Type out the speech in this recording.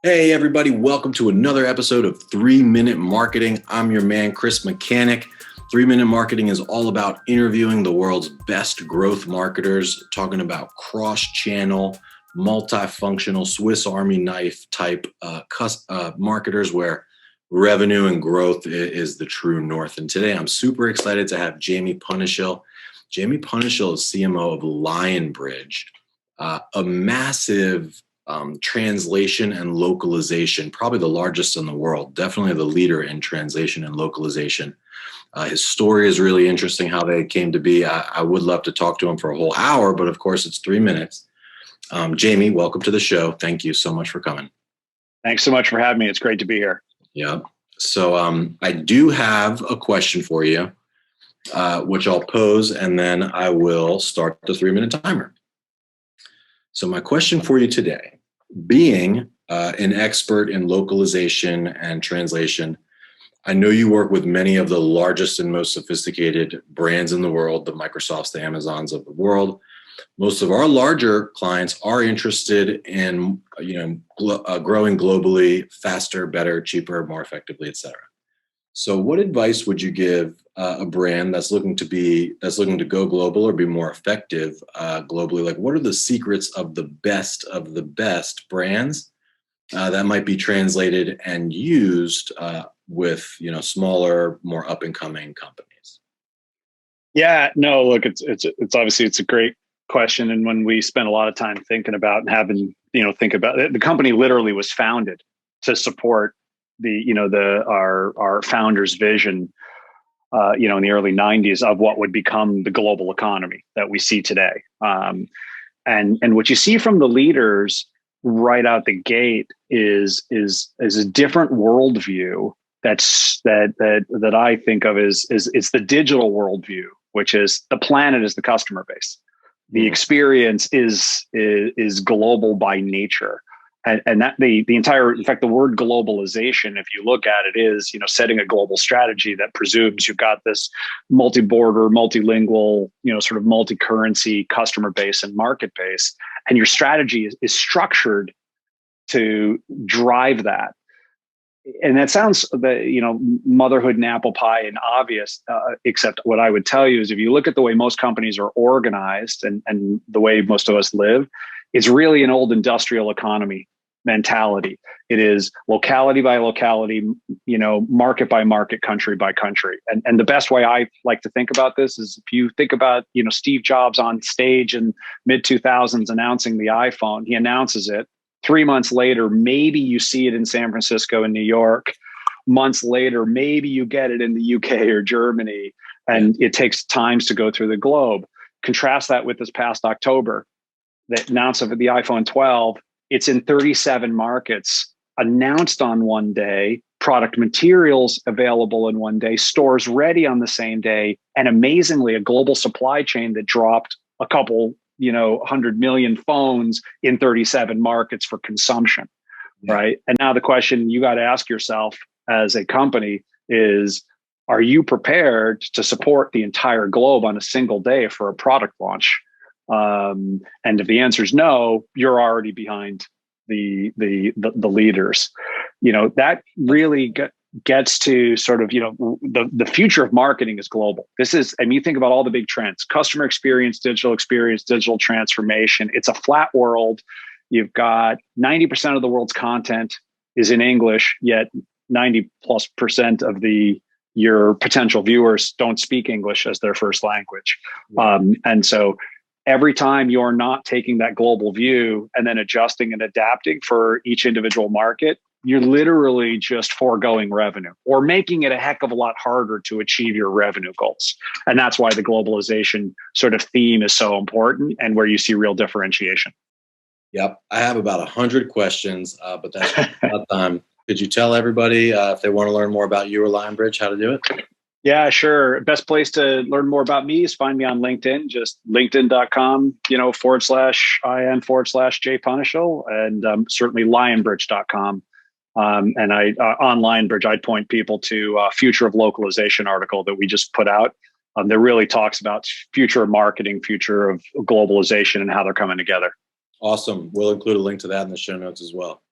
Hey, everybody, welcome to another episode of 3-Minute Marketing. I'm your man, Chris Mechanic. 3-Minute Marketing is all about interviewing the world's best growth marketers, talking about cross-channel, multifunctional, Swiss Army knife type marketers where revenue and growth is the true north. And today I'm super excited to have Jaime Punishill. Jaime Punishill is CMO of Lionbridge, a massive translation and localization, probably the largest in the world, definitely the leader in translation and localization. His story is really interesting, how they came to be. I would love to talk to him for a whole hour, but of course it's 3 minutes. Jaime, welcome to the show. Thank you so much for coming. Thanks so much for having me. It's great to be here. Yeah. So I do have a question for you, which I'll pose, and then I will start the 3-minute timer. So my question for you today, being an expert in localization and translation, I know you work with many of the largest and most sophisticated brands in the world, the Microsofts, the Amazons of the world. Most of our larger clients are interested in, growing globally, faster, better, cheaper, more effectively, et cetera. So what advice would you give a brand that's looking to go global or be more effective globally? Like, what are the secrets of the best brands that might be translated and used with smaller, more up and coming companies? Yeah, no, look, it's obviously it's a great question, and when we spend a lot of time thinking about and having think about it, the company literally was founded to support our founder's vision, in the early 90s of what would become the global economy that we see today. And what you see from the leaders right out the gate is a different worldview that I think of as it's the digital worldview, which is the planet is the customer base. The experience is global by nature. And that the entire, in fact, the word globalization, if you look at it, is setting a global strategy that presumes you've got this multi-border, multilingual, sort of multi-currency customer base and market base, and your strategy is structured to drive that. And that sounds motherhood and apple pie and obvious, except what I would tell you is if you look at the way most companies are organized and the way most of us live, it's really an old industrial economy mentality. It is locality by locality, market by market, country by country. And the best way I like to think about this is if you think about, Steve Jobs on stage in mid-2000s announcing the iPhone, he announces it. 3 months later, maybe you see it in San Francisco and New York. Months later, maybe you get it in the UK or Germany, and it takes times to go through the globe. Contrast that with this past October, the announcement of the iPhone 12. It's in 37 markets, announced on one day, product materials available in one day, stores ready on the same day, and amazingly, a global supply chain that dropped a couple 100 million phones in 37 markets for consumption, right? And now the question you got to ask yourself as a company is, are you prepared to support the entire globe on a single day for a product launch? And if the answer is no, you're already behind the leaders. That really gets to sort of, the future of marketing is global. You think about all the big trends: customer experience, digital transformation. It's a flat world. You've got 90% of the world's content is in English, yet 90+% of your potential viewers don't speak English as their first language. And so every time you're not taking that global view and then adjusting and adapting for each individual market, you're literally just foregoing revenue or making it a heck of a lot harder to achieve your revenue goals. And that's why the globalization sort of theme is so important and where you see real differentiation. Yep. I have about 100 questions, but that's not time. Could you tell everybody if they want to learn more about you or Lionbridge, how to do it? Yeah, sure. Best place to learn more about me is find me on LinkedIn, just linkedin.com, /IN/J Punishill, and certainly lionbridge.com. And on Lionbridge, I'd point people to a Future of Localization article that we just put out that really talks about future of marketing, future of globalization, and how they're coming together. Awesome. We'll include a link to that in the show notes as well.